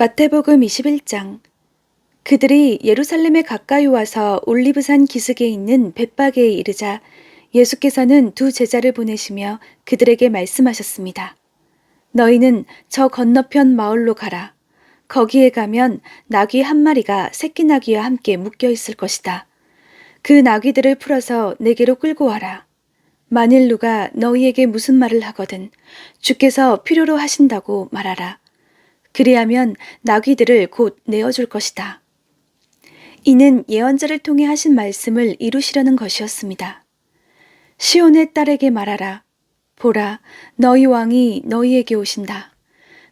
마태복음 21장. 그들이 예루살렘에 가까이 와서 올리브산 기슭에 있는 벳바게에 이르자 예수께서는 두 제자를 보내시며 그들에게 말씀하셨습니다. 너희는 저 건너편 마을로 가라. 거기에 가면 나귀 한 마리가 새끼 나귀와 함께 묶여 있을 것이다. 그 나귀들을 풀어서 내게로 끌고 와라. 만일 누가 너희에게 무슨 말을 하거든 주께서 필요로 하신다고 말하라. 그리하면 나귀들을 곧 내어줄 것이다. 이는 예언자를 통해 하신 말씀을 이루시려는 것이었습니다. 시온의 딸에게 말하라. 보라, 너희 왕이 너희에게 오신다.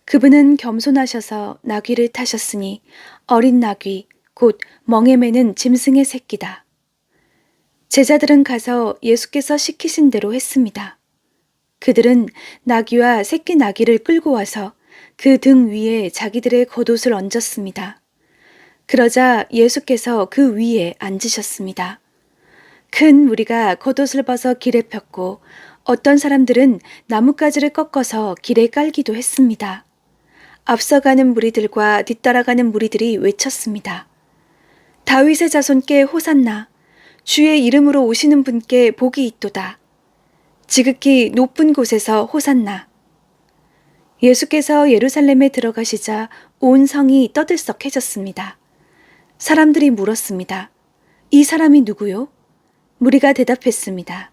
그분은 겸손하셔서 나귀를 타셨으니 어린 나귀, 곧 멍에 매는 짐승의 새끼다. 제자들은 가서 예수께서 시키신 대로 했습니다. 그들은 나귀와 새끼 나귀를 끌고 와서 그 등 위에 자기들의 겉옷을 얹었습니다. 그러자 예수께서 그 위에 앉으셨습니다. 큰 무리가 겉옷을 벗어 길에 폈고 어떤 사람들은 나뭇가지를 꺾어서 길에 깔기도 했습니다. 앞서가는 무리들과 뒤따라가는 무리들이 외쳤습니다. 다윗의 자손께 호산나, 주의 이름으로 오시는 분께 복이 있도다. 지극히 높은 곳에서 호산나. 예수께서 예루살렘에 들어가시자 온 성이 떠들썩해졌습니다. 사람들이 물었습니다. 이 사람이 누구요? 무리가 대답했습니다.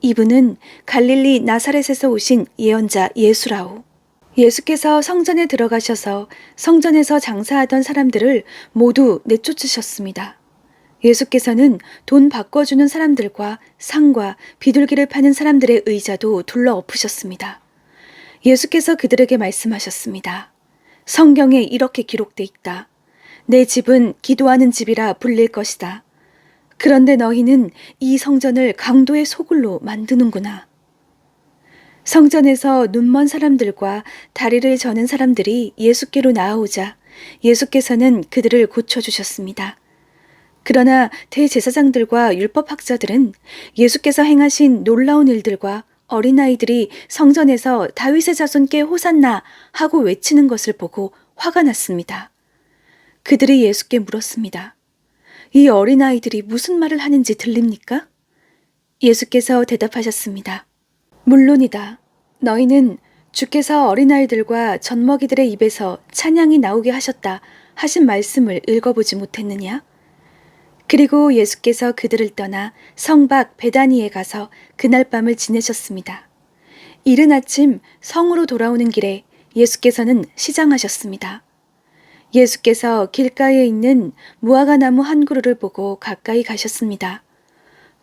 이분은 갈릴리 나사렛에서 오신 예언자 예수라오. 예수께서 성전에 들어가셔서 성전에서 장사하던 사람들을 모두 내쫓으셨습니다. 예수께서는 돈 바꿔주는 사람들과 상과 비둘기를 파는 사람들의 의자도 둘러 엎으셨습니다. 예수께서 그들에게 말씀하셨습니다. 성경에 이렇게 기록돼 있다. 내 집은 기도하는 집이라 불릴 것이다. 그런데 너희는 이 성전을 강도의 소굴로 만드는구나. 성전에서 눈먼 사람들과 다리를 저는 사람들이 예수께로 나아오자 예수께서는 그들을 고쳐주셨습니다. 그러나 대제사장들과 율법학자들은 예수께서 행하신 놀라운 일들과 어린아이들이 성전에서 다윗의 자손께 호산나 하고 외치는 것을 보고 화가 났습니다. 그들이 예수께 물었습니다. 이 어린아이들이 무슨 말을 하는지 들립니까? 예수께서 대답하셨습니다. 물론이다. 너희는 주께서 어린아이들과 젖먹이들의 입에서 찬양이 나오게 하셨다 하신 말씀을 읽어보지 못했느냐? 그리고 예수께서 그들을 떠나 성 밖 베다니에 가서 그날 밤을 지내셨습니다. 이른 아침 성으로 돌아오는 길에 예수께서는 시장하셨습니다. 예수께서 길가에 있는 무화과 나무 한 그루를 보고 가까이 가셨습니다.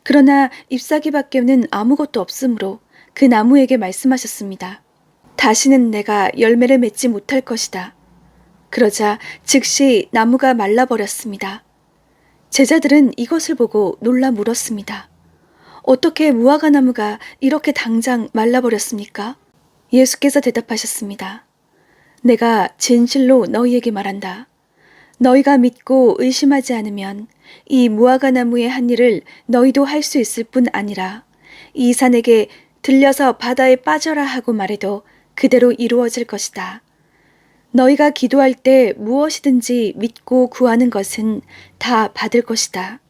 그러나 잎사귀밖에는 아무것도 없으므로 그 나무에게 말씀하셨습니다. 다시는 내가 열매를 맺지 못할 것이다. 그러자 즉시 나무가 말라버렸습니다. 제자들은 이것을 보고 놀라 물었습니다. 어떻게 무화과 나무가 이렇게 당장 말라버렸습니까? 예수께서 대답하셨습니다. 내가 진실로 너희에게 말한다. 너희가 믿고 의심하지 않으면 이 무화과 나무의 한 일을 너희도 할 수 있을 뿐 아니라 이 산에게 들려서 바다에 빠져라 하고 말해도 그대로 이루어질 것이다. 너희가 기도할 때 무엇이든지 믿고 구하는 것은 다 받을 것이다.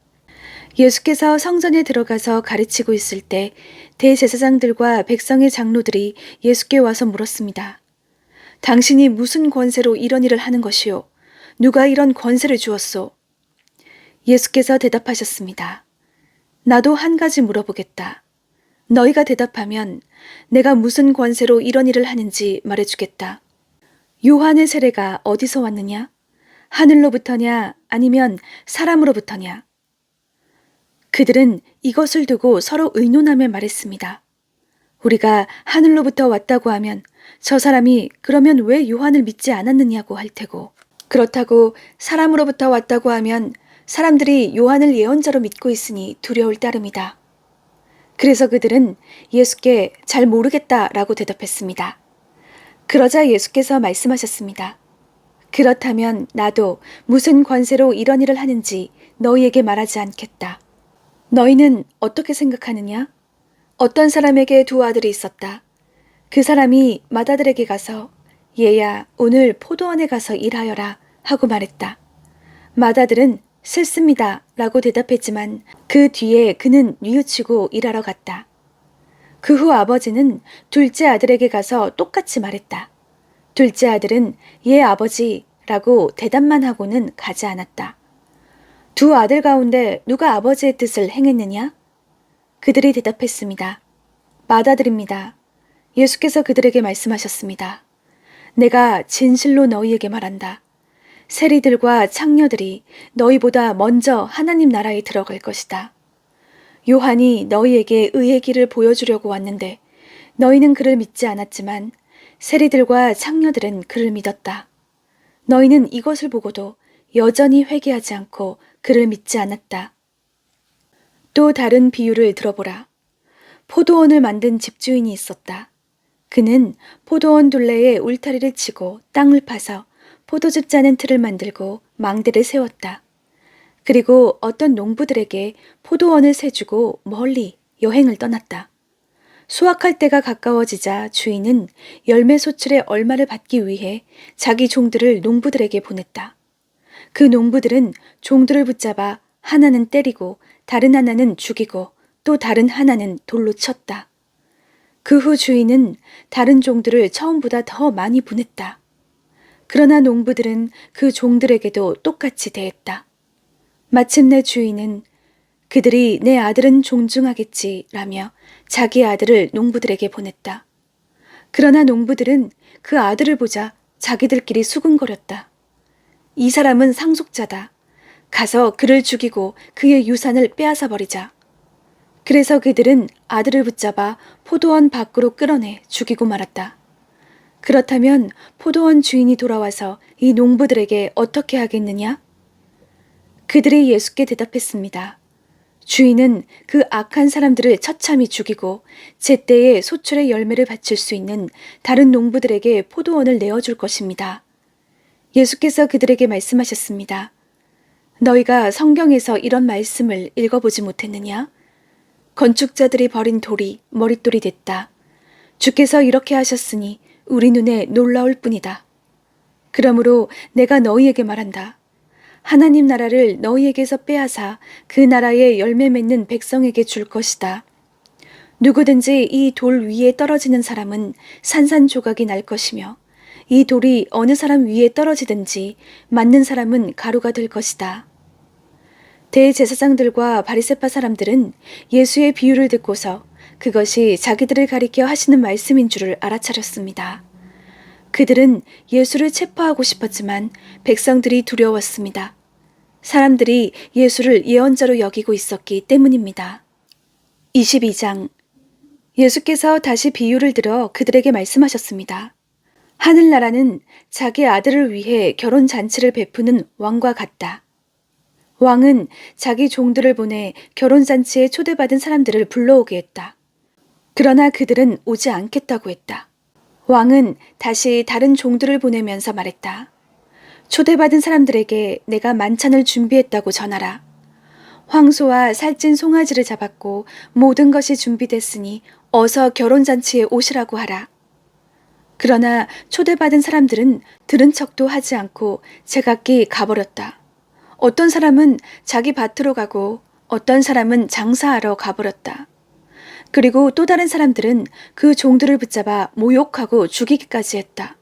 예수께서 성전에 들어가서 가르치고 있을 때 대제사장들과 백성의 장로들이 예수께 와서 물었습니다. 당신이 무슨 권세로 이런 일을 하는 것이요? 누가 이런 권세를 주었소? 예수께서 대답하셨습니다. 나도 한 가지 물어보겠다. 너희가 대답하면 내가 무슨 권세로 이런 일을 하는지 말해주겠다. 요한의 세례가 어디서 왔느냐? 하늘로부터냐 아니면 사람으로부터냐? 그들은 이것을 두고 서로 의논하며 말했습니다. 우리가 하늘로부터 왔다고 하면 저 사람이 그러면 왜 요한을 믿지 않았느냐고 할 테고, 그렇다고 사람으로부터 왔다고 하면 사람들이 요한을 예언자로 믿고 있으니 두려울 따름이다. 그래서 그들은 예수께 잘 모르겠다라고 대답했습니다. 그러자 예수께서 말씀하셨습니다. 그렇다면 나도 무슨 권세로 이런 일을 하는지 너희에게 말하지 않겠다. 너희는 어떻게 생각하느냐? 어떤 사람에게 두 아들이 있었다. 그 사람이 맏아들에게 가서 얘야, 오늘 포도원에 가서 일하여라 하고 말했다. 맏아들은 싫습니다 라고 대답했지만 그 뒤에 그는 뉘우치고 일하러 갔다. 그 후 아버지는 둘째 아들에게 가서 똑같이 말했다. 둘째 아들은 예 아버지 라고 대답만 하고는 가지 않았다. 두 아들 가운데 누가 아버지의 뜻을 행했느냐? 그들이 대답했습니다. 맏아들입니다. 예수께서 그들에게 말씀하셨습니다. 내가 진실로 너희에게 말한다. 세리들과 창녀들이 너희보다 먼저 하나님 나라에 들어갈 것이다. 요한이 너희에게 의의 길을 보여주려고 왔는데 너희는 그를 믿지 않았지만 세리들과 창녀들은 그를 믿었다. 너희는 이것을 보고도 여전히 회개하지 않고 그를 믿지 않았다. 또 다른 비유를 들어보라. 포도원을 만든 집주인이 있었다. 그는 포도원 둘레에 울타리를 치고 땅을 파서 포도즙 짜는 틀을 만들고 망대를 세웠다. 그리고 어떤 농부들에게 포도원을 세주고 멀리 여행을 떠났다. 수확할 때가 가까워지자 주인은 열매 소출의 얼마를 받기 위해 자기 종들을 농부들에게 보냈다. 그 농부들은 종들을 붙잡아 하나는 때리고 다른 하나는 죽이고 또 다른 하나는 돌로 쳤다. 그 후 주인은 다른 종들을 처음보다 더 많이 보냈다. 그러나 농부들은 그 종들에게도 똑같이 대했다. 마침내 주인은 그들이 내 아들은 존중하겠지 라며 자기 아들을 농부들에게 보냈다. 그러나 농부들은 그 아들을 보자 자기들끼리 수군거렸다. 이 사람은 상속자다. 가서 그를 죽이고 그의 유산을 빼앗아 버리자. 그래서 그들은 아들을 붙잡아 포도원 밖으로 끌어내 죽이고 말았다. 그렇다면 포도원 주인이 돌아와서 이 농부들에게 어떻게 하겠느냐? 그들이 예수께 대답했습니다. 주인은 그 악한 사람들을 처참히 죽이고 제때에 소출의 열매를 바칠 수 있는 다른 농부들에게 포도원을 내어줄 것입니다. 예수께서 그들에게 말씀하셨습니다. 너희가 성경에서 이런 말씀을 읽어보지 못했느냐? 건축자들이 버린 돌이 머릿돌이 됐다. 주께서 이렇게 하셨으니 우리 눈에 놀라울 뿐이다. 그러므로 내가 너희에게 말한다. 하나님 나라를 너희에게서 빼앗아 그 나라의 열매 맺는 백성에게 줄 것이다. 누구든지 이 돌 위에 떨어지는 사람은 산산조각이 날 것이며 이 돌이 어느 사람 위에 떨어지든지 맞는 사람은 가루가 될 것이다. 대제사장들과 바리새파 사람들은 예수의 비유를 듣고서 그것이 자기들을 가리켜 하시는 말씀인 줄을 알아차렸습니다. 그들은 예수를 체포하고 싶었지만 백성들이 두려웠습니다. 사람들이 예수를 예언자로 여기고 있었기 때문입니다. 22장 예수께서 다시 비유를 들어 그들에게 말씀하셨습니다. 하늘나라는 자기 아들을 위해 결혼잔치를 베푸는 왕과 같다. 왕은 자기 종들을 보내 결혼잔치에 초대받은 사람들을 불러오게 했다. 그러나 그들은 오지 않겠다고 했다. 왕은 다시 다른 종들을 보내면서 말했다. 초대받은 사람들에게 내가 만찬을 준비했다고 전하라. 황소와 살찐 송아지를 잡았고 모든 것이 준비됐으니 어서 결혼잔치에 오시라고 하라. 그러나 초대받은 사람들은 들은 척도 하지 않고 제각기 가버렸다. 어떤 사람은 자기 밭으로 가고 어떤 사람은 장사하러 가버렸다. 그리고 또 다른 사람들은 그 종들을 붙잡아 모욕하고 죽이기까지 했다.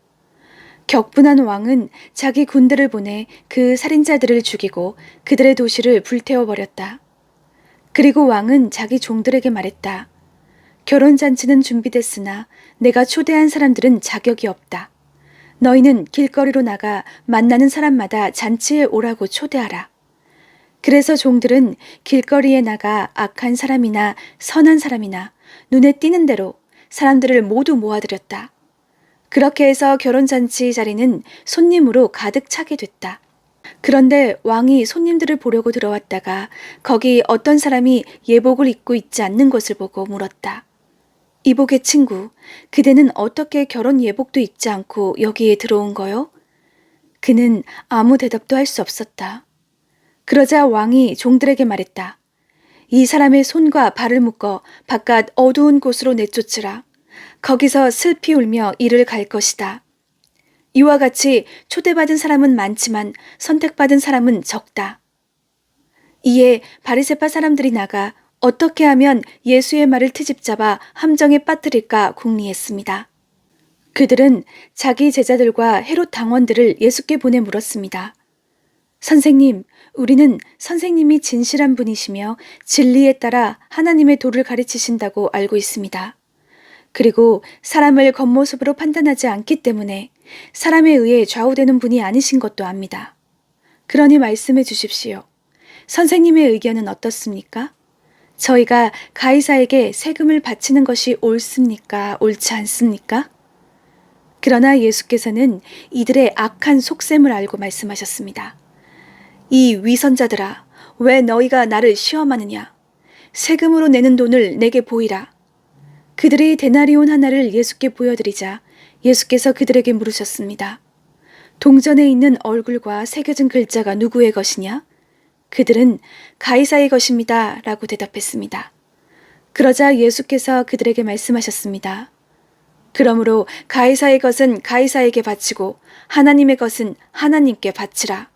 격분한 왕은 자기 군대를 보내 그 살인자들을 죽이고 그들의 도시를 불태워버렸다. 그리고 왕은 자기 종들에게 말했다. 결혼잔치는 준비됐으나 내가 초대한 사람들은 자격이 없다. 너희는 길거리로 나가 만나는 사람마다 잔치에 오라고 초대하라. 그래서 종들은 길거리에 나가 악한 사람이나 선한 사람이나 눈에 띄는 대로 사람들을 모두 모아들였다. 그렇게 해서 결혼잔치 자리는 손님으로 가득 차게 됐다. 그런데 왕이 손님들을 보려고 들어왔다가 거기 어떤 사람이 예복을 입고 있지 않는 것을 보고 물었다. 이복의 친구, 그대는 어떻게 결혼 예복도 입지 않고 여기에 들어온 거요? 그는 아무 대답도 할 수 없었다. 그러자 왕이 종들에게 말했다. 이 사람의 손과 발을 묶어 바깥 어두운 곳으로 내쫓으라. 거기서 슬피 울며 이를 갈 것이다. 이와 같이 초대받은 사람은 많지만 선택받은 사람은 적다. 이에 바리새파 사람들이 나가 어떻게 하면 예수의 말을 트집잡아 함정에 빠뜨릴까 궁리했습니다. 그들은 자기 제자들과 헤롯 당원들을 예수께 보내 물었습니다. 선생님, 우리는 선생님이 진실한 분이시며 진리에 따라 하나님의 도를 가르치신다고 알고 있습니다. 그리고 사람을 겉모습으로 판단하지 않기 때문에 사람에 의해 좌우되는 분이 아니신 것도 압니다. 그러니 말씀해 주십시오. 선생님의 의견은 어떻습니까? 저희가 가이사에게 세금을 바치는 것이 옳습니까? 옳지 않습니까? 그러나 예수께서는 이들의 악한 속셈을 알고 말씀하셨습니다. 이 위선자들아, 왜 너희가 나를 시험하느냐? 세금으로 내는 돈을 내게 보이라. 그들이 데나리온 하나를 예수께 보여드리자 예수께서 그들에게 물으셨습니다. 동전에 있는 얼굴과 새겨진 글자가 누구의 것이냐? 그들은 가이사의 것입니다. 라고 대답했습니다. 그러자 예수께서 그들에게 말씀하셨습니다. 그러므로 가이사의 것은 가이사에게 바치고 하나님의 것은 하나님께 바치라.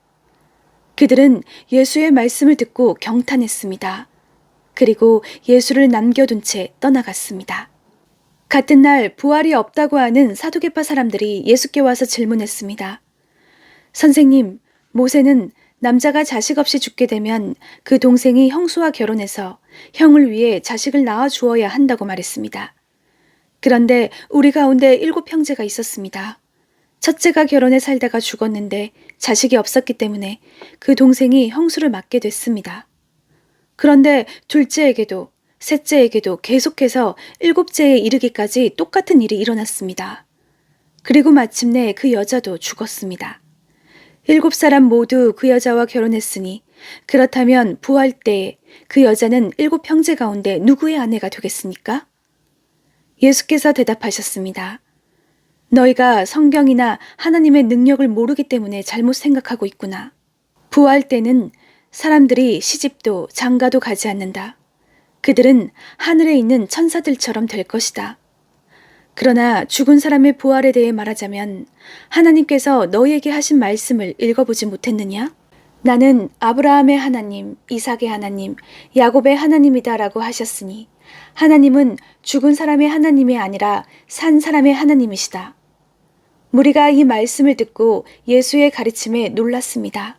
그들은 예수의 말씀을 듣고 경탄했습니다. 그리고 예수를 남겨둔 채 떠나갔습니다. 같은 날 부활이 없다고 하는 사두개파 사람들이 예수께 와서 질문했습니다. 선생님, 모세는 남자가 자식 없이 죽게 되면 그 동생이 형수와 결혼해서 형을 위해 자식을 낳아 주어야 한다고 말했습니다. 그런데 우리 가운데 7형제가 있었습니다. 첫째가 결혼해 살다가 죽었는데 자식이 없었기 때문에 그 동생이 형수를 맡게 됐습니다. 그런데 둘째에게도 셋째에게도 계속해서 7째에 이르기까지 똑같은 일이 일어났습니다. 그리고 마침내 그 여자도 죽었습니다. 7사람 모두 그 여자와 결혼했으니 그렇다면 부활 때에 그 여자는 7형제 가운데 누구의 아내가 되겠습니까? 예수께서 대답하셨습니다. 너희가 성경이나 하나님의 능력을 모르기 때문에 잘못 생각하고 있구나. 부활 때는 사람들이 시집도 장가도 가지 않는다. 그들은 하늘에 있는 천사들처럼 될 것이다. 그러나 죽은 사람의 부활에 대해 말하자면 하나님께서 너희에게 하신 말씀을 읽어보지 못했느냐? 나는 아브라함의 하나님, 이삭의 하나님, 야곱의 하나님이다 라고 하셨으니 하나님은 죽은 사람의 하나님이 아니라 산 사람의 하나님이시다. 무리가 이 말씀을 듣고 예수의 가르침에 놀랐습니다.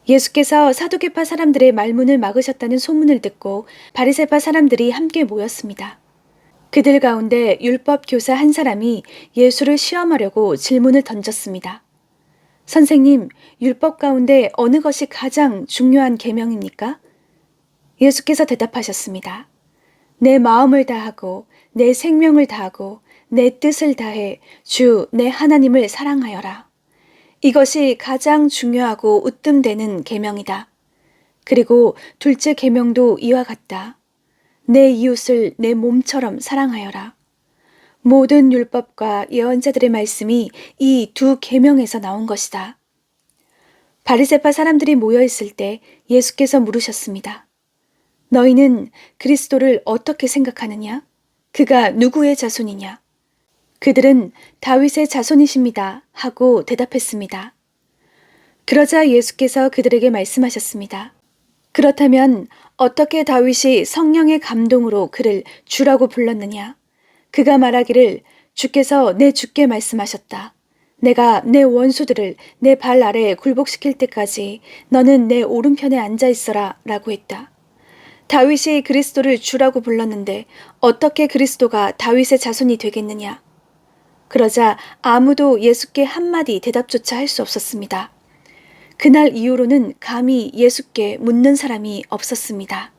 예수께서 사두개파 사람들의 말문을 막으셨다는 소문을 듣고 바리새파 사람들이 함께 모였습니다. 그들 가운데 율법 교사 한 사람이 예수를 시험하려고 질문을 던졌습니다. 선생님, 율법 가운데 어느 것이 가장 중요한 계명입니까? 예수께서 대답하셨습니다. 내 마음을 다하고 내 생명을 다하고 내 뜻을 다해 주 내 하나님을 사랑하여라. 이것이 가장 중요하고 으뜸되는 계명이다. 그리고 둘째 계명도 이와 같다. 내 이웃을 내 몸처럼 사랑하여라. 모든 율법과 예언자들의 말씀이 이 두 계명에서 나온 것이다. 바리새파 사람들이 모여 있을 때 예수께서 물으셨습니다. 너희는 그리스도를 어떻게 생각하느냐? 그가 누구의 자손이냐? 그들은 다윗의 자손이십니다. 하고 대답했습니다. 그러자 예수께서 그들에게 말씀하셨습니다. 그렇다면 어떻게 다윗이 성령의 감동으로 그를 주라고 불렀느냐? 그가 말하기를 주께서 내 주께 말씀하셨다. 내가 내 원수들을 내 발 아래에 굴복시킬 때까지 너는 내 오른편에 앉아 있어라 라고 했다. 다윗이 그리스도를 주라고 불렀는데 어떻게 그리스도가 다윗의 자손이 되겠느냐? 그러자 아무도 예수께 한마디 대답조차 할 수 없었습니다. 그날 이후로는 감히 예수께 묻는 사람이 없었습니다.